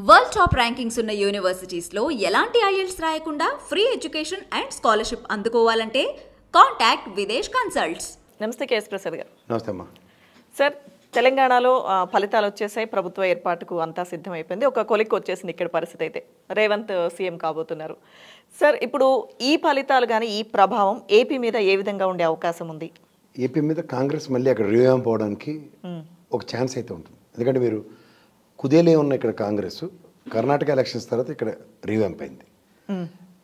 World top rankings ఉన్న universities లో ఎలాంటి ఐఎల్స్ రాయకుండా ఫ్రీ ఎడ్యుకేషన్ అండ్ స్కాలర్షిప్ అందుకోవాలంటే కాంటాక్ట్ విదేశ్ కన్సల్ట్స్. నమస్తే కేఎస్ ప్రసాద్ గారు. నమస్తే అమ్మా. సార్, తెలంగాణలో ఫలితాలు వచ్చేసాయి, ప్రభుత్వ ఏర్పాటుకు అంతా సిద్ధమైపోయింది, ఒక కొలిక్కి వచ్చేసింది ఇక్కడ పరిస్థితి. అయితే రేవంత్ సీఎం కాబోతున్నారు. సార్, ఇప్పుడు ఈ ఫలితాలు కానీ ఈ ప్రభావం ఏపీ మీద ఏ విధంగా ఉండే అవకాశం ఉంది? ఏపీ మీద కాంగ్రెస్ మళ్ళీ అక్కడ రివ్యాంప్ అవడానికి ఒక ఛాన్స్ అయితే ఉంటుంది. ఎందుకంటే మీరు కుదేలే ఉన్న ఇక్కడ కాంగ్రెస్ కర్ణాటక ఎలక్షన్స్ తర్వాత ఇక్కడ రివ్యాంప్ అయింది.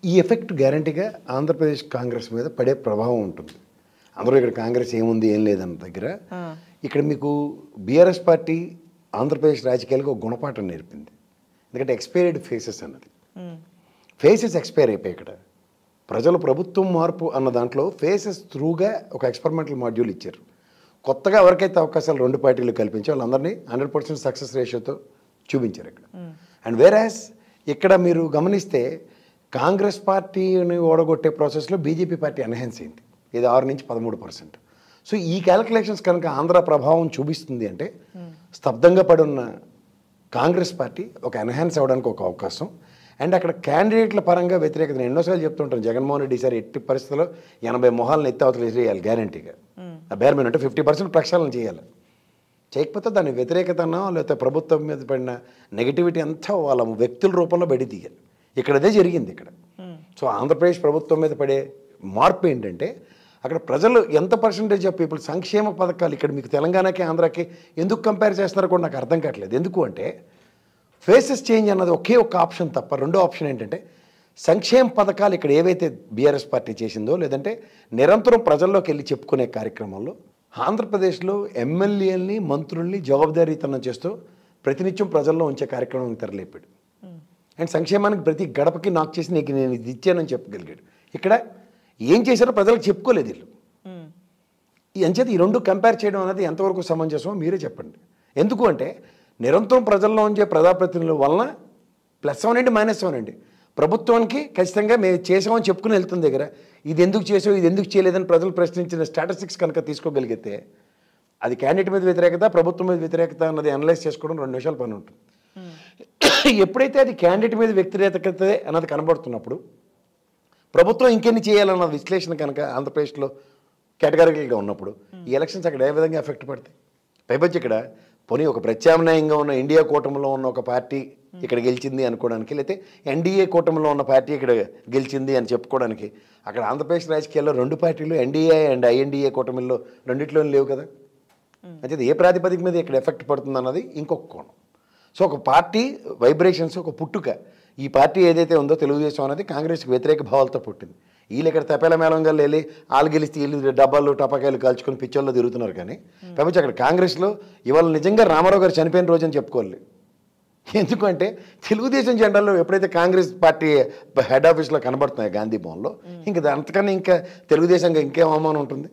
ఈ ఎఫెక్ట్ గ్యారంటీగా ఆంధ్రప్రదేశ్ కాంగ్రెస్ మీద పడే ప్రభావం ఉంటుంది. అందరూ ఇక్కడ కాంగ్రెస్ ఏముంది ఏం లేదన్న దగ్గర ఇక్కడ మీకు బీఆర్ఎస్ పార్టీ ఆంధ్రప్రదేశ్ రాజకీయాలకు ఒక గుణపాఠం నేర్పింది. ఎందుకంటే ఎక్స్పైర్డ్ ఫేసెస్ అన్నది, ఫేసెస్ ఎక్స్పైర్ అయిపోయి ఇక్కడ ప్రజలు ప్రభుత్వం మార్పు అన్న దాంట్లో ఫేసెస్ త్రూగా ఒక ఎక్స్పెరిమెంటల్ మాడ్యూల్ ఇచ్చారు. కొత్తగా ఎవరికైతే అవకాశాలు రెండు పార్టీలు కల్పించి వాళ్ళందరినీ 100% సక్సెస్ రేషియోతో చూపించారు ఇక్కడ. అండ్ వేరాస్ ఇక్కడ మీరు గమనిస్తే కాంగ్రెస్ పార్టీని ఓడగొట్టే ప్రాసెస్లో బీజేపీ పార్టీ ఎన్హాన్స్ అయింది. ఇది 6 నుంచి 13%. సో ఈ క్యాలిక్యులేషన్స్ కనుక ఆంధ్ర ప్రభావం చూపిస్తుంది అంటే స్తబ్దంగా పడి ఉన్న కాంగ్రెస్ పార్టీ ఒక ఎన్హాన్స్ అవ్వడానికి ఒక అవకాశం. అండ్ అక్కడ క్యాండిడేట్ల పరంగా వ్యతిరేకత, నేను ఎన్నోసార్లు చెప్తుంటాను, జగన్మోహన్ రెడ్డి సార్ ఎట్టి పరిస్థితుల్లో 80 మొహాలను ఎత్తి అవతలు వేయాలి గ్యారంటీగా. బేర్మెన్ అంటే 50% ప్రక్షాళన చేయాలి. చేయకపోతే దాని వ్యతిరేకత అన్నా లేకపోతే ప్రభుత్వం మీద పడిన నెగిటివిటీ అంతా వాళ్ళ వ్యక్తుల రూపంలో బయట తీయాలి. ఇక్కడ అదే జరిగింది ఇక్కడ. సో ఆంధ్రప్రదేశ్ ప్రభుత్వం మీద పడే మార్పు ఏంటంటే అక్కడ ప్రజలు ఎంత పర్సంటేజ్ ఆఫ్ పీపుల్ సంక్షేమ పథకాలు ఇక్కడ మీకు తెలంగాణకి ఆంధ్రాకి ఎందుకు కంపేర్ చేస్తున్నారో కూడా నాకు అర్థం కావట్లేదు. ఎందుకు అంటే ఫేసెస్ చేంజ్ అన్నది ఒకే ఒక్క ఆప్షన్ తప్ప రెండో ఆప్షన్ ఏంటంటే సంక్షేమ పథకాలు ఇక్కడ ఏవైతే బీఆర్ఎస్ పార్టీ చేసిందో లేదంటే నిరంతరం ప్రజల్లోకి వెళ్ళి చెప్పుకునే కార్యక్రమంలో ఆంధ్రప్రదేశ్లో ఎమ్మెల్యేలని మంత్రుల్ని జవాబుదారీతనం చేస్తూ ప్రతినిత్యం ప్రజల్లో ఉంచే కార్యక్రమం తెరలేపాడు. అండ్ సంక్షేమానికి ప్రతి గడపకి నాకు చేసి నీకు నేను ఇది ఇచ్చానని చెప్పగలిగాడు. ఇక్కడ ఏం చేశారో ప్రజలకు చెప్పుకోలేదు వీళ్ళు. ఈ అంచేత ఈ రెండు కంపేర్ చేయడం అనేది ఎంతవరకు సమంజసమో మీరే చెప్పండి. ఎందుకు అంటే నిరంతరం ప్రజల్లో ఉంచే ప్రజాప్రతినిధుల వలన ప్లస్ అవనండి మైనస్ అవనండి ప్రభుత్వానికి ఖచ్చితంగా మేము చేసామని చెప్పుకుని వెళ్తుంది దగ్గర ఇది ఎందుకు చేసావు ఇది ఎందుకు చేయలేదని ప్రజలు ప్రశ్నించిన స్టాటిస్టిక్స్ కనుక తీసుకోగలిగితే అది క్యాండిడేట్ మీద వ్యతిరేకత ప్రభుత్వం మీద వ్యతిరేకత అన్నది అనలైజ్ చేసుకోవడం 2 నిమిషాల పని ఉంటుంది. ఎప్పుడైతే అది క్యాండిడేట్ మీద వ్యతిరేకత అన్నది కనబడుతున్నప్పుడు ప్రభుత్వం ఇంకెన్ని చేయాలన్న విశ్లేషణ కనుక ఆంధ్రప్రదేశ్లో కేటగారికల్గా ఉన్నప్పుడు ఈ ఎలక్షన్స్ అక్కడ ఏ విధంగా ఎఫెక్ట్ పడతాయి. పైపచ్చి ఇక్కడ పోనీ ఒక ప్రత్యామ్నాయంగా ఉన్న ఇండియా కూటమిలో ఉన్న ఒక పార్టీ ఇక్కడ గెలిచింది అనుకోవడానికి లేకపోతే ఎన్డీఏ కూటమిలో ఉన్న పార్టీ ఇక్కడ గెలిచింది అని చెప్పుకోవడానికి అక్కడ ఆంధ్రప్రదేశ్ రాజకీయాల్లో 2 పార్టీలు ఎన్డీఏ అండ్ ఐఎన్డీఏ కూటమిల్లో రెండిట్లోనే లేవు కదా. అయితే ఏ ప్రాతిపదిక మీద ఇక్కడ ఎఫెక్ట్ పడుతుంది అన్నది ఇంకొక కోణం. సో ఒక పార్టీ వైబ్రేషన్స్ ఒక పుట్టుక ఈ పార్టీ ఏదైతే ఉందో తెలుగుదేశం అనేది కాంగ్రెస్కి వ్యతిరేక భావాలతో పుట్టింది. వీళ్ళు ఇక్కడ తెపేల మేళంగా వెళ్ళి వాళ్ళు గెలిస్తే వీళ్ళు డబ్బాలు టపాకాయలు కాల్చుకొని పిచ్చోళ్ళు తిరుగుతున్నారు. కానీ కాబట్టి అక్కడ కాంగ్రెస్లో ఇవాళ నిజంగా రామారావు గారు చనిపోయిన రోజు అని చెప్పుకోవాలి. ఎందుకంటే తెలుగుదేశం జెండాలో ఎప్పుడైతే కాంగ్రెస్ పార్టీ హెడ్ ఆఫీస్లో కనబడుతున్నాయి గాంధీ భవన్లో ఇంకా అంతకన్నా ఇంకా తెలుగుదేశంగా ఇంకేం అవమానం ఉంటుంది.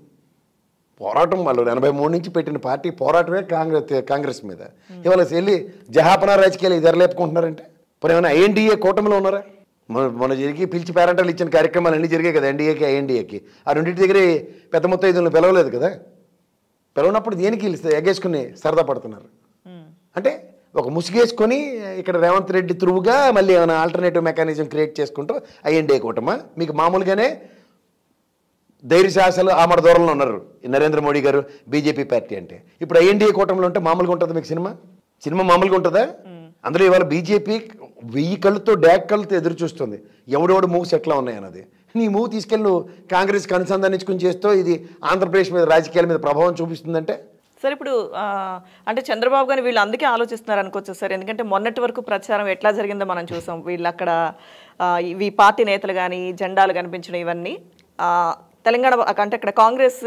పోరాటం వాళ్ళు 83 నుంచి పెట్టిన పార్టీ పోరాటమే కాంగ్రెస్ మీద. ఇవాళ వెళ్ళి జహాపనా రాజకీయాలు ఎదరలేపుకుంటున్నారంటే ఇప్పుడు ఏమైనా ఐఎన్డీఏ కూటమిలో ఉన్నారా? మన జరిగి పిలిచి పేరెంటలు ఇచ్చిన కార్యక్రమాలు అన్నీ జరిగాయి కదా ఎన్డీఏకి ఐఎన్డీఏకి. ఆ రెండింటి దగ్గరే పెద్ద మొత్తం ఐదులను పిలవలేదు కదా. పిలవనప్పుడు దేనికి ఎగేసుకుని సరదా పడుతున్నారు. అంటే ఒక ముసుగేసుకొని ఇక్కడ రేవంత్ రెడ్డి త్రూగా మళ్ళీ ఏమైనా ఆల్టర్నేటివ్ మెకానిజం క్రియేట్ చేసుకుంటూ ఐఎన్డీఏ కూటమా మీకు మామూలుగానే ధైర్యశాసలు ఆమడ దూరంలో ఉన్నారు నరేంద్ర మోడీ గారు బీజేపీ పార్టీ అంటే. ఇప్పుడు ఐఎన్డీఏ కూటమిలో ఉంటే మామూలుగా ఉంటుంది మీకు సినిమా మామూలుగా ఉంటుందా? అందులో ఇవాళ బీజేపీ 1000 కళ్ళతో డాక్ కళ్ళతో ఎదురు చూస్తుంది ఎవడెవడు మూవ్స్ ఎట్లా ఉన్నాయన్నది. నీ మూవ్ తీసుకెళ్ళి కాంగ్రెస్కి అనుసంధానించుకుని చేస్తూ ఇది ఆంధ్రప్రదేశ్ మీద రాజకీయాల మీద ప్రభావం చూపిస్తుందంటే సార్ ఇప్పుడు అంటే చంద్రబాబు గారు వీళ్ళు అందుకే ఆలోచిస్తున్నారు అనుకోవచ్చు సార్. ఎందుకంటే మొన్నటి వరకు ప్రచారం ఎట్లా జరిగిందో మనం చూసాం. వీళ్ళు అక్కడ ఈ పార్టీ నేతలు కానీ జెండాలు కనిపించడం ఇవన్నీ తెలంగాణ అంటే అక్కడ కాంగ్రెస్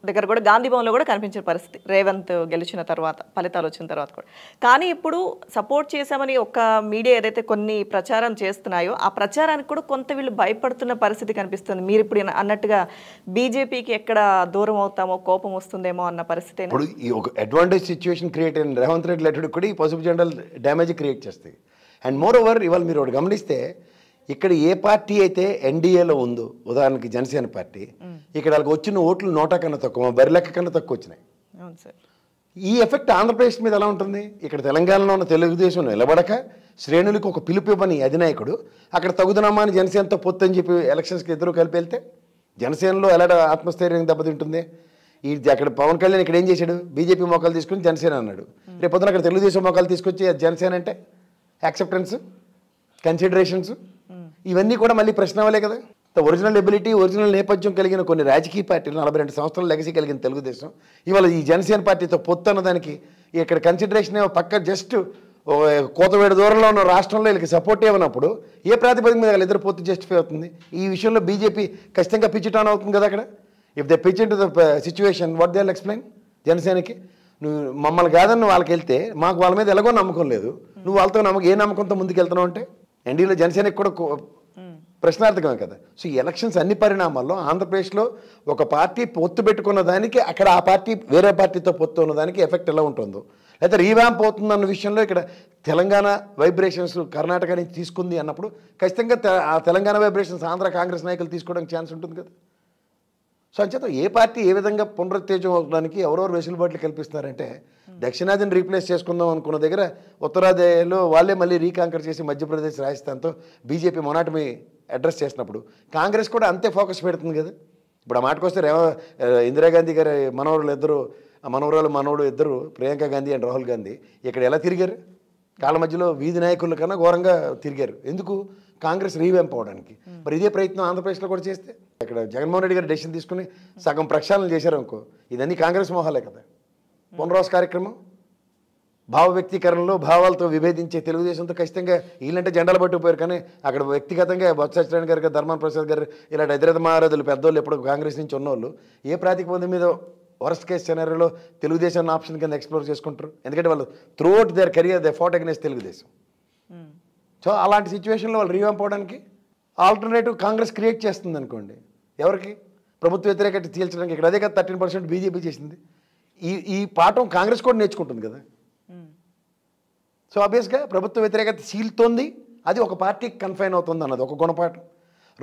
దగ్గర కూడా గాంధీ భవన్లో కూడా కనిపించిన పరిస్థితి రేవంత్ గెలిచిన తర్వాత ఫలితాలు వచ్చిన తర్వాత కూడా. కానీ ఇప్పుడు సపోర్ట్ చేశామని ఒక మీడియా ఏదైతే కొన్ని ప్రచారం చేస్తున్నాయో ఆ ప్రచారానికి కూడా కొంత వీళ్ళు భయపడుతున్న పరిస్థితి కనిపిస్తుంది. మీరు ఇప్పుడు అన్నట్టుగా బీజేపీకి ఎక్కడ దూరం అవుతామో కోపం వస్తుందేమో అన్న పరిస్థితి. ఇప్పుడు ఈ ఒక అడ్వాంటేజ్ సిచ్యువేషన్ క్రియేట్ అయిన రేవంత్ రెడ్డి లెటర్ కూడా ఈ పసుపు జెండాలు డ్యామేజ్ క్రియేట్ చేస్తాయి. అండ్ మోర్ ఓవర్ ఇవాళ మీరు ఒకటి గమనిస్తే ఇక్కడ ఏ పార్టీ అయితే ఎన్డీఏలో ఉందో ఉదాహరణకి జనసేన పార్టీ ఇక్కడ వాళ్ళకి వచ్చిన ఓట్లు 100 కన్నా తక్కువ బరిలెక్క కన్నా తక్కువ వచ్చినాయి. ఈ ఎఫెక్ట్ ఆంధ్రప్రదేశ్ మీద ఎలా ఉంటుంది? ఇక్కడ తెలంగాణలో ఉన్న తెలుగుదేశం నిలబడక శ్రేణులకు ఒక పిలుపు ఇవ్వని అధినాయకుడు అక్కడ తగుదనమ్మా అని జనసేనతో పొత్తు అని చెప్పి ఎలక్షన్స్కి ఇద్దరు కలిపి వెళ్తే జనసేనలో ఎలా ఆత్మస్థైర్యం దెబ్బతింటుంది? అక్కడ పవన్ కళ్యాణ్ ఇక్కడ ఏం చేశాడు? బీజేపీ మోకాలు తీసుకుని జనసేన అన్నాడు. రేపు పొద్దున అక్కడ తెలుగుదేశం మోకాలు తీసుకొచ్చి జనసేన అంటే యాక్సెప్టెన్స్, కన్సిడరేషన్స్ ఇవన్నీ కూడా మళ్ళీ ప్రశ్నవలే కదా. ఒరిజినల్ ఎబిలిటీ, ఒరిజినల్ నేపథ్యం కలిగిన కొన్ని రాజకీయ పార్టీలు 42 సంవత్సరాల లెగసీ కలిగిన తెలుగుదేశం ఇవాళ ఈ జనసేన పార్టీతో పొత్తు అన్నదానికి ఇక్కడ కన్సిడరేషన్ పక్క జస్ట్ కోతవేడు దూరంలో ఉన్న రాష్ట్రంలో వీళ్ళకి సపోర్ట్ ఇవ్వనప్పుడు ఏ ప్రాతిపదిక మీద ఇద్దరు పొత్తు జస్టిఫై అవుతుంది? ఈ విషయంలో బీజేపీ ఖచ్చితంగా పిచ్ ఆన్ అవుతుంది కదా. అక్కడ if they pitch in to the situation what they will explain జనసేనకి, నువ్వు మమ్మల్ని కాదని వాళ్ళకి వెళ్తే మాకు వాళ్ళ మీద ఎలాగో నమ్మకం లేదు, నువ్వు వాళ్ళతో ఏ నమ్మకంతో ముందుకు వెళ్తున్నావు అంటే ఎన్డీలో జనసేనకి కూడా ప్రశ్నార్థకమే కదా. సో ఈ ఎలక్షన్స్ అన్ని పరిణామాల్లో ఆంధ్రప్రదేశ్లో ఒక పార్టీ పొత్తు పెట్టుకున్న దానికి అక్కడ ఆ పార్టీ వేరే పార్టీతో పొత్తు ఉన్న దానికి ఎఫెక్ట్ ఎలా ఉంటుందో, లేకపోతే రీవ్యాంప్ అవుతుందన్న విషయంలో ఇక్కడ తెలంగాణ వైబ్రేషన్స్ కర్ణాటక నుంచి తీసుకుంది అన్నప్పుడు ఖచ్చితంగా ఆ తెలంగాణ వైబ్రేషన్స్ ఆంధ్ర కాంగ్రెస్ నాయకులు తీసుకోవడానికి ఛాన్స్ ఉంటుంది కదా. సో అంచేత ఏ పార్టీ ఏ విధంగా పునరుత్తేజం అవడానికి ఎవరెవరు వెసులుబాట్లు కల్పిస్తున్నారంటే దక్షిణాదిని రీప్లేస్ చేసుకుందాం అనుకున్న దగ్గర ఉత్తరాదిలో వాళ్ళే మళ్ళీ రీకాంకర్ చేసి మధ్యప్రదేశ్ రాజస్థాన్తో బీజేపీ మొనాటమి అడ్రస్ చేసినప్పుడు కాంగ్రెస్ కూడా అంతే ఫోకస్ పెడుతుంది కదా. ఇప్పుడు ఆ మాటకు వస్తే ఇందిరాగాంధీ గారి మనవరాలు ఇద్దరు ప్రియాంక గాంధీ అండ్ రాహుల్ గాంధీ ఇక్కడ ఎలా తిరిగారు? కాళ్ళ మధ్యలో వీధి నాయకుల కన్నా ఘోరంగా తిరిగారు. ఎందుకు? కాంగ్రెస్ రీవ్యాంప్ అవడానికి. మరి ఇదే ప్రయత్నం ఆంధ్రప్రదేశ్లో కూడా చేస్తే ఇక్కడ జగన్మోహన్ రెడ్డి గారు డెసిషన్ తీసుకుని సగం ప్రక్షాళన చేశారు అనుకో, ఇదన్నీ కాంగ్రెస్ మోహాలే కదా. పునరావాస కార్యక్రమం భావ వ్యక్తీకరణలో భావాలతో విభేదించే తెలుగుదేశంతో ఖచ్చితంగా వీళ్ళంటే జెండాలు పట్టుకుపోయారు. కానీ అక్కడ వ్యక్తిగతంగా బొత్స సత్యనారాయణ గారు, ధర్మాన ప్రసాద్ గారు ఇలాంటి హైదరాబాద్ మహారాజులు పెద్దోళ్ళు ఎప్పుడు కాంగ్రెస్ నుంచి ఉన్నోళ్ళు ఏ ప్రాతిపదిక మీద వర్స్ట్ కేస్ సినారియోలో తెలుగుదేశం ఆప్షన్ కింద ఎక్స్ప్లోర్ చేసుకుంటారు? ఎందుకంటే వాళ్ళు throughout their career they fat against Telugu Desam. So అలాంటి సిచ్యువేషన్లో వాళ్ళు రీవాంప్ అవడానికి ఆల్టర్నేటివ్ కాంగ్రెస్ క్రియేట్ చేస్తుంది అనుకోండి. ఎవరికి? ప్రభుత్వ వ్యతిరేకత తీల్చడానికి. ఇక్కడ అదే కదా 13% బీజేపీ చేసింది. ఈ పాఠం కాంగ్రెస్ కూడా నేర్చుకుంటుంది కదా. సో ఆబ్వియస్గా ప్రభుత్వ వ్యతిరేకత చీలుతోంది, అది ఒక పార్టీకి కన్ఫైన్ అవుతుంది అన్నది ఒక గుణపాఠం.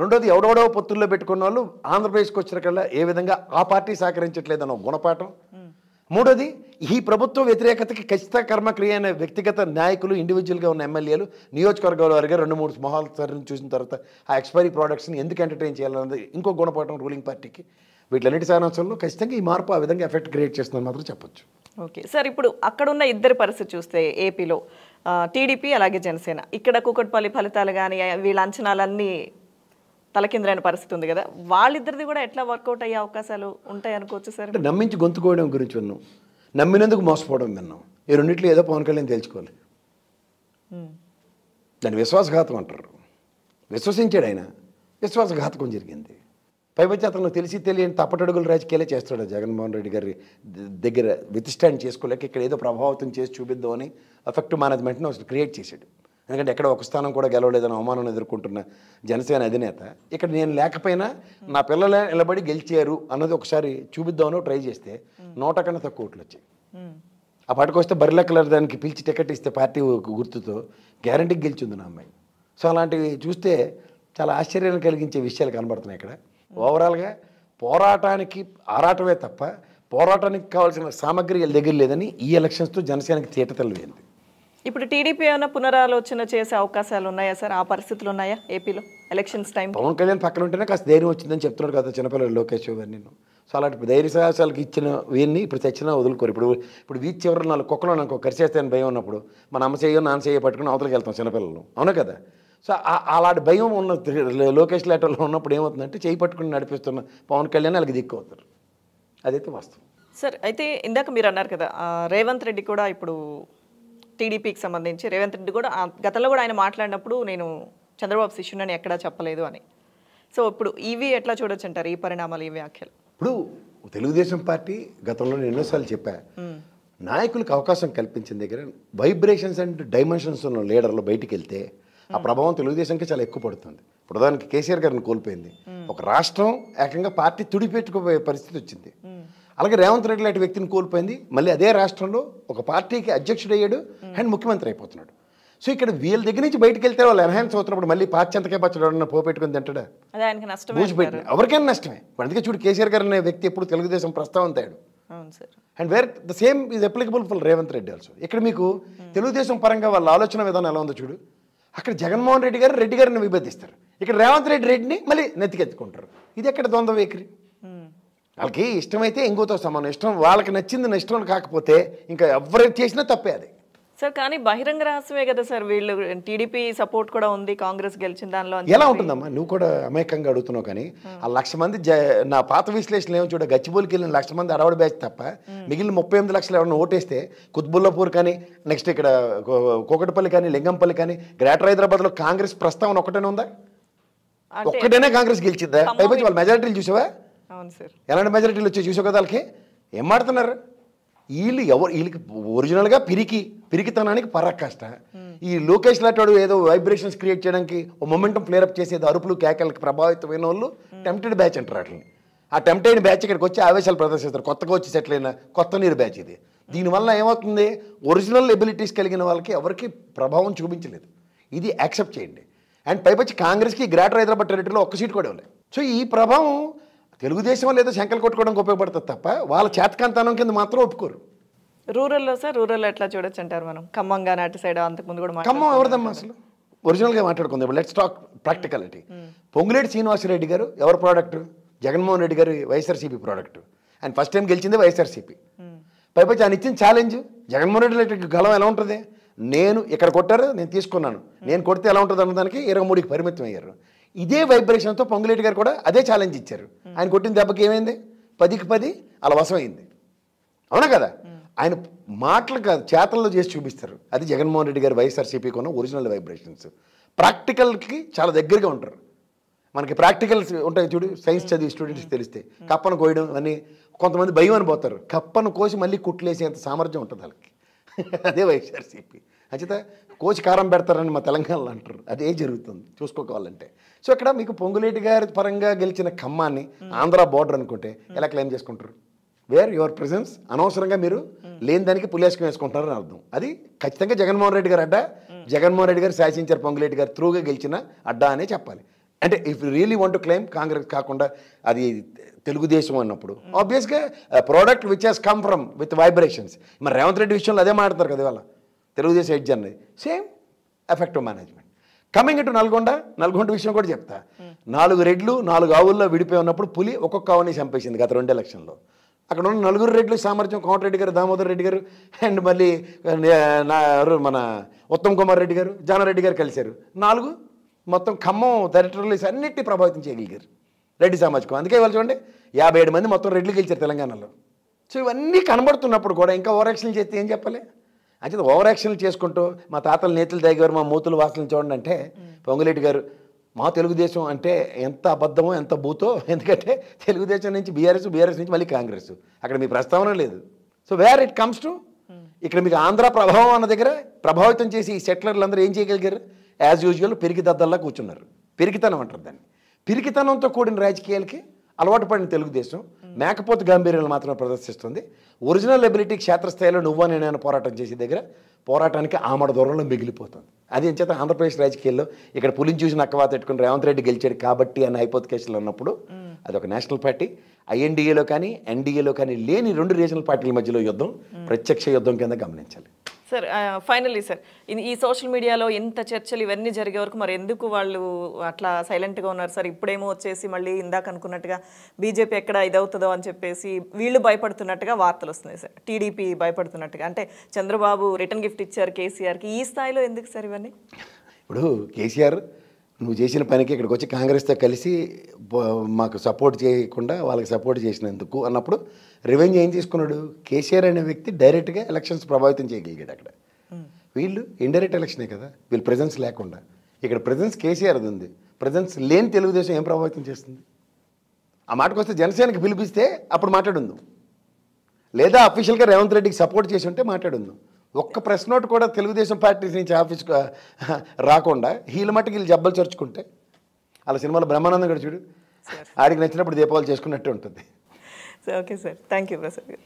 రెండోది ఎవడెవడో పొత్తుల్లో పెట్టుకున్న వాళ్ళు ఆంధ్రప్రదేశ్కి వచ్చినకల్లా ఏ విధంగా ఆ పార్టీ సహకరించట్లేదన్న ఒక గుణపాఠం. మూడోది ఈ ప్రభుత్వ వ్యతిరేకతకి ఖచ్చిత కర్మక్రియ అనే వ్యక్తిగత నాయకులు, ఇండివిజువల్గా ఉన్న ఎమ్మెల్యేలు, నియోజకవర్గాల వారిగా 2-3 మొహాల సార్ని చూసిన తర్వాత ఆ ఎక్స్పైరీ ప్రోడక్ట్స్ని ఎందుకు ఎంటర్టైన్ చేయాలన్నది ఇంకో గుణపాఠం రూలింగ్ పార్టీకి. వీటిలన్నిటి సారాంశంలో ఖచ్చితంగా ఈ మార్పు ఆ విధంగా ఎఫెక్ట్ క్రియేట్ చేస్తుందని మాత్రం చెప్పొచ్చు. ఓకే సార్, ఇప్పుడు అక్కడున్న ఇద్దరి పరిస్థితి చూస్తే ఏపీలో టీడీపీ అలాగే జనసేన, ఇక్కడ కూకట్పల్లి ఫలితాలు కానీ వీళ్ళ అంచనాలన్నీ తలకిందులైన పరిస్థితి ఉంది కదా, వాళ్ళిద్దరిది కూడా ఎట్లా వర్కౌట్ అయ్యే అవకాశాలు ఉంటాయి అనుకోవచ్చు సార్? అంటే నమ్మించి గొంతుకోవడం గురించి విన్నాం, నమ్మినందుకు మోసపోవడం విన్నాం. ఈ రెండింటిలో ఏదో పవన్ కళ్యాణ్ తెలుసుకోవాలి. దాన్ని విశ్వాసఘాతం అంటారు. విశ్వసించాడు ఆయన, విశ్వాసఘాతకం జరిగింది. పైపచ్చి అతను తెలిసి తెలియని తప్పటడుగులు రాజకీయాలే చేస్తాడు. జగన్మోహన్ రెడ్డి గారి దగ్గర విత్స్టాండ్ చేసుకోలేక ఇక్కడ ఏదో ప్రభావితం చేసి చూపిద్దామని ఎఫెక్టివ్ మేనేజ్మెంట్ని అసలు క్రియేట్ చేశాడు. ఎందుకంటే ఎక్కడ ఒక స్థానం కూడా గెలవలేదని అవమానం ఎదుర్కొంటున్న జనసేన అధినేత ఇక్కడ నేను లేకపోయినా నా పిల్లలే నిలబడి గెలిచారు అన్నది ఒకసారి చూపిద్దామని ట్రై చేస్తే 100 కన్నా తక్కువ ఓట్లు వచ్చాయి. ఆ పాటికి వస్తే బరిలెక్కల దానికి పిలిచి టికెట్ ఇస్తే పార్టీ గుర్తుతో గ్యారంటీకి గెలిచింది నా అమ్మాయి. సో అలాంటివి చూస్తే చాలా ఆశ్చర్యాన్ని కలిగించే విషయాలు కనబడుతున్నాయి. ఇక్కడ ఓవరాల్గా పోరాటానికి ఆరాటమే తప్ప పోరాటానికి కావాల్సిన సామగ్రి దగ్గర లేదని ఈ ఎలక్షన్స్తో జనసేనకి తేటతెల్లమైంది. ఇప్పుడు టీడీపీ ఏమైనా పునరాలోచన చేసే అవకాశాలు ఉన్నాయా సార్? ఆ పరిస్థితులు ఉన్నాయా ఏపీలో ఎలక్షన్స్ టైం? పవన్ కళ్యాణ్ పక్కన ఉంటేనే కాస్త ధైర్యం వచ్చిందని చెప్తున్నాడు కదా చిన్నపిల్లలు లోకేష్ గారు. నేను సో అలాంటి ధైర్య సాహసాలకు ఇచ్చిన వీరిని ఇప్పుడు తెచ్చినా వదులుకోరు. ఇప్పుడు వీధి చివరి 4 కుక్కలు నాకు కరిచేస్తాయని భయం ఉన్నప్పుడు మన అమ్మ చెయ్యో నాన్న చెయ్యో పట్టుకుని అవతలకి వెళ్తాం చిన్నపిల్లలు, అవునా కదా. సో అలాంటి భయం ఉన్న లోకేష్ లేటర్లో ఉన్నప్పుడు ఏమవుతుందంటే చేయి పట్టుకుని నడిపిస్తున్న పవన్ కళ్యాణ్ వాళ్ళకి దిక్కు అవుతారు. అదైతే వాస్తవం సార్. అయితే ఇందాక మీరు అన్నారు కదా రేవంత్ రెడ్డి కూడా ఇప్పుడు టీడీపీకి సంబంధించి రేవంత్ రెడ్డి కూడా గతంలో కూడా ఆయన మాట్లాడినప్పుడు నేను చంద్రబాబు శిష్యునని ఎక్కడా చెప్పలేదు అని. సో ఇప్పుడు ఇవి ఎట్లా చూడొచ్చు అంటారు ఈ పరిణామాలు, ఈ వ్యాఖ్యలు? ఇప్పుడు తెలుగుదేశం పార్టీ గతంలో నేను ఎన్నోసార్లు చెప్పా, నాయకులకు అవకాశం కల్పించిన దగ్గర వైబ్రేషన్స్ అండ్ డైమెన్షన్స్ ఉన్న లీడర్లు బయటికి వెళ్తే ఆ ప్రభావం తెలుగుదేశంకి చాలా ఎక్కువ పడుతుంది. ఇప్పుడు దానికి కేసీఆర్ గారిని కోల్పోయింది, ఒక రాష్ట్రం ఏకంగా పార్టీ తుడిపెట్టుకుపోయే పరిస్థితి వచ్చింది. అలాగే రేవంత్ రెడ్డి లాంటి వ్యక్తిని కోల్పోయింది, మళ్ళీ అదే రాష్ట్రంలో ఒక పార్టీకి అధ్యక్షుడు అయ్యాడు అండ్ ముఖ్యమంత్రి అయిపోతున్నాడు. సో ఇక్కడ వీళ్ళ దగ్గర నుంచి బయటకు వెళ్తే వాళ్ళు ఎన్హాన్స్ అవుతున్నప్పుడు మళ్ళీ పార్టీ పచ్చడి పోపెట్టుకుని తింటాడా? బూజు పెట్టిన ఎవరికైనా నష్టమే. అందుకే చూడు కేసీఆర్ గారు అనే వ్యక్తి ఎప్పుడు తెలుగుదేశం ప్రస్తావన తేడు. అవును sir. And wear the same is applicable for Revanth Reddy also. ఇక్కడ మీకు తెలుగుదేశం పరంగా వాళ్ళ ఆలోచన విధానం ఎలా ఉందో చూడు. అక్కడ జగన్మోహన్ రెడ్డి గారిని విభేదిస్తారు, ఇక్కడ రేవంత్ రెడ్డిని మళ్ళీ నెత్తికెత్తుకుంటారు. ఇది ఎక్కడ ద్వంద్వ వైఖరి? వాళ్ళకి ఇష్టమైతే ఇంకోతో సమానం, ఇష్టం వాళ్ళకి నచ్చింది ఇష్టం కాకపోతే ఇంకా ఎవరు చేసినా తప్పే అది. సార్ కానీ బహిరంగ రహస్యమే కదా సార్, వీళ్ళు టీడీపీ సపోర్ట్ కూడా ఉంది కాంగ్రెస్ గెలిచిన దానిలో. ఎలా ఉంటుందమ్మా, నువ్వు కూడా అమాయకంగా అడుగుతున్నావు. కానీ ఆ 1,00,000 మంది నా పాత విశ్లేషణ ఏమో చూడ, గచ్చిబౌలికి వెళ్ళిన 1,00,000 మంది అడవాడి బ్యాచ్ తప్ప మిగిలిన 38 లక్షలు ఎవరైనా ఓటేస్తే కుత్బుల్లాపూర్ కానీ, నెక్స్ట్ ఇక్కడ కోకటపల్లి కానీ, లింగంపల్లి కానీ, గ్రేటర్ హైదరాబాద్లో కాంగ్రెస్ ప్రస్తావన ఒకటేనే ఉందా? ఒక్కటైనా కాంగ్రెస్ గెలిచిందా? అయిపోయి వాళ్ళ మెజారిటీలు చూసావా? అవును సార్. ఎలాంటి మెజారిటీలు వచ్చాయి చూసావు కదా. వాళ్ళకి ఏం మాడుతున్నారు వీళ్ళకి ఒరిజినల్గా పిరికితనానికి పరాకాష్ట. ఈ లోకేష్ లాంటి ఏదో వైబ్రేషన్స్ క్రియేట్ చేయడానికి ఒక మొమెంటం ఫ్లేరప్ చేసేది అరుపులు కేకలకి ప్రభావితమైన వాళ్ళు టెంప్టెడ్ బ్యాచ్ అంటారు వాటిని. ఆ టెంప్టెడ్ బ్యాచ్ ఇక్కడికి వచ్చి ఆవేశాలు ప్రదర్శిస్తారు. కొత్తగా వచ్చి సెటిల్ అయిన కొత్త నీరు బ్యాచ్ ఇది. దీనివల్ల ఏమవుతుంది, ఒరిజినల్ ఎబిలిటీస్ కలిగిన వాళ్ళకి ఎవరికి ప్రభావం చూపించలేదు. ఇది యాక్సెప్ట్ చేయండి. అండ్ పైపచ్చి కాంగ్రెస్కి గ్రేటర్ హైదరాబాద్ టెరిటరీలో ఒక్క సీట్ కూడా ఇవ్వలేదు. సో ఈ ప్రభావం తెలుగుదేశం లేదో శంకలు కొట్టుకోవడానికి ఉపయోగపడుతుంది తప్ప వాళ్ళ చేతకాంతనం కింద మాత్రం ఒప్పుకోరు. రూరల్లో సార్, రూరల్లో ఎట్లా చూడొచ్చు అంటారు మనం? ఖమ్మం కానీ అటు సైడ్ అంతకుముందు కూడా ఖమ్మం ఎవరిదమ్మా అసలు? ఒరిజినల్గా మాట్లాడుకుందాం. Let's talk practicality. Ponguleti Srinivasa Reddy గారు ఎవరు ప్రోడక్ట్? జగన్మోహన్ రెడ్డి గారు వైఎస్ఆర్సీపీ ప్రోడక్ట్. ఆయన ఫస్ట్ టైం గెలిచింది వైఎస్ఆర్సీపీ. పైపచ్చి ఆయన ఇచ్చిన ఛాలెంజ్ జగన్మోహన్ రెడ్డి గలం ఎలా ఉంటుంది, నేను ఇక్కడ కొట్టారు నేను తీసుకున్నాను, నేను కొడితే ఎలా ఉంటుంది అన్నదానికి 23కి పరిమితం అయ్యారు. ఇదే వైబ్రేషన్తో పొంగులేటి గారు కూడా అదే ఛాలెంజ్ ఇచ్చారు. ఆయన కొట్టిన దెబ్బకి ఏమైంది, 10కి 10 అలా వశమైంది. అవునా కదా? ఆయన మాటలు కాదు చేతల్లో చేసి చూపిస్తారు. అది జగన్మోహన్ రెడ్డి గారు వైఎస్ఆర్సీపీకి ఉన్న ఒరిజినల్ వైబ్రేషన్స్. ప్రాక్టికల్కి చాలా దగ్గరగా ఉంటారు. మనకి ప్రాక్టికల్స్ ఉంటాయి చూడు, సైన్స్ చదివి స్టూడెంట్స్కి తెలిస్తే కప్పను కోయడం అని కొంతమంది భయం అని పోతారు. కప్పను కోసి మళ్ళీ కుట్లేసేంత సామర్థ్యం ఉంటుంది వాళ్ళకి. అదే వైఎస్ఆర్సీపీ. అంచేత కోసి కారం పెడతారని మా తెలంగాణలో అంటారు. అదే జరుగుతుంది చూసుకోవాలంటే. సో ఇక్కడ మీకు పొంగులేటి గారి పరంగా గెలిచిన ఖమ్మాన్ని ఆంధ్ర బోర్డర్ అనుకుంటే ఎలా క్లెయిమ్ చేసుకుంటారు? వేర్ యువర్ ప్రెజెన్స్ అనవసరంగా మీరు లేని దానికి పులేసుకుని వేసుకుంటారని అర్థం. అది ఖచ్చితంగా జగన్మోహన్ రెడ్డి గారు అడ్డా, జగన్మోహన్ రెడ్డి గారు శాసించారు పొంగులేటి గారు త్రూగా గెలిచిన అడ్డా అనే చెప్పాలి. అంటే if you really want to claim Congress కాకుండా అది తెలుగుదేశం అన్నప్పుడు ఆబ్వియస్గా product which he's come from with vibrations. మరి రేవంత్ రెడ్డి విషయంలో అదే మాట్లాడతారు కదా ఇవాళ తెలుగుదేశం ఎడ్జ్ అన్నది. Same effective management. కమింగ్ ఇటు నల్గొండ విషయం కూడా చెప్తా. 4 రెడ్లు 4 ఆవుల్లో విడిపోయి ఉన్నప్పుడు పులి ఒక్కొక్క ఆవుని చంపేసింది గత 2 ఎలక్షన్లో. అక్కడ ఉన్న 4 రెడ్లు సామర్థ్యం కోమటిరెడ్డి గారు, దామోదర్ రెడ్డి గారు అండ్ మళ్ళీ మన ఉత్తమ్ కుమార్ రెడ్డి గారు, జానారెడ్డి గారు కలిశారు. 4 మొత్తం ఖమ్మం టెరిటరీస్ అన్నిటినీ ప్రభావితం చేయగలిగారు రెడ్డి సామాజికం. అందుకే వాళ్ళు చూడండి 57 మంది మొత్తం రెడ్లు గెలిచారు తెలంగాణలో. సో ఇవన్నీ కనబడుతున్నప్పుడు కూడా ఇంకా ఓవర్ యాక్షన్లు చేస్తే ఏం చెప్పాలి? అంటే ఓవర్ యాక్షన్లు చేసుకుంటూ మా తాతల నేతలు తాగేవారు, మా మూతులు వాసనలు చూడండి అంటే పొంగులేటి గారు మా తెలుగుదేశం అంటే ఎంత అబద్ధమో ఎంత బూతో. ఎందుకంటే తెలుగుదేశం నుంచి బీఆర్ఎస్ నుంచి మళ్ళీ కాంగ్రెస్. అక్కడ మీ ప్రస్తావన లేదు. So where it comes to ఇక్కడ మీకు ఆంధ్ర ప్రభావం అన్న దగ్గర ప్రభావితం చేసి ఈ సెటిలర్లు అందరూ ఏం చేయగలిగారు? యాజ్ యూజువల్ పిరికిదద్దల్లా కూర్చున్నారు. పిరికితనం అంటారు దాన్ని. పిరికితనంతో కూడిన రాజకీయాలకి అలవాటు పడిన తెలుగుదేశం మేకపోతు గాంభీర్యాలు మాత్రమే ప్రదర్శిస్తుంది. ఒరిజినల్ ఎబిలిటీ క్షేత్రస్థాయిలో నువ్వా నేనైనా పోరాటం చేసే దగ్గర పోరాటానికి ఆమడ దూరంలో మిగిలిపోతుంది. అది ఎంచేత ఆంధ్రప్రదేశ్ రాజకీయాల్లో ఇక్కడ పులిని చూసి నక్కవాత పెట్టుకుని రేవంత్ రెడ్డి గెలిచాడు కాబట్టి అన్న హైపోథెసిస్లో ఉన్నప్పుడు అది ఒక నేషనల్ పార్టీ ఐఎన్డీఏలో కానీ ఎన్డీఏలో కానీ లేని 2 రీజనల్ పార్టీల మధ్యలో యుద్ధం ప్రత్యక్ష యుద్ధం కింద గమనించాలి. సార్ ఫైనల్లీ సార్, ఈ సోషల్ మీడియాలో ఇంత చర్చలు ఇవన్నీ జరిగే వరకు మరి ఎందుకు వాళ్ళు అట్లా సైలెంట్గా ఉన్నారు సార్? ఇప్పుడేమో వచ్చేసి మళ్ళీ ఇందాక అనుకున్నట్టుగా బీజేపీ ఎక్కడ ఇదవుతుందో అని చెప్పేసి వీళ్ళు భయపడుతున్నట్టుగా వార్తలు వస్తున్నాయి సార్. టీడీపీ భయపడుతున్నట్టుగా. అంటే చంద్రబాబు రిటర్న్ గిఫ్ట్ ఇచ్చారు కేసీఆర్కి, ఈ స్థాయిలో ఎందుకు సార్ ఇవన్నీ? ఇప్పుడు కేసీఆర్ నువ్వు చేసిన పనికి ఇక్కడికి వచ్చి కాంగ్రెస్తో కలిసి మాకు సపోర్ట్ చేయకుండా వాళ్ళకి సపోర్ట్ చేసినందుకు అన్నప్పుడు రివెంజ్ ఏం తీసుకున్నాడు? కేసీఆర్ అనే వ్యక్తి డైరెక్ట్గా ఎలక్షన్స్ ప్రభావితం చేయగలిగాడు. అక్కడ వీళ్ళు ఇండైరెక్ట్ ఎలక్షనే కదా, వీళ్ళు ప్రెజెన్స్ లేకుండా. ఇక్కడ ప్రెజెన్స్ కేసీఆర్ది ఉంది. ప్రెజెన్స్ లేని తెలుగుదేశం ఏం ప్రభావితం చేస్తుంది? ఆ మాటకు వస్తే జనసేనకి పిలిపిస్తే అప్పుడు మాట్లాడుందాం, లేదా అఫీషియల్గా రేవంత్ రెడ్డికి సపోర్ట్ చేసి ఉంటే మాట్లాడుందాం. ఒక్క ప్రెస్ నోట్ కూడా తెలుగుదేశం పార్టీ నుంచి ఆఫీస్కి రాకుండా వీళ్ళ మట్టుకు వీళ్ళు జబ్బలు చర్చుకుంటే అలా సినిమాలో బ్రహ్మానందం కూడా చూడు, ఆడికి నచ్చినప్పుడు దీపావళి చేసుకున్నట్టు ఉంటుంది. Okay sir, thank you Prasad గారు.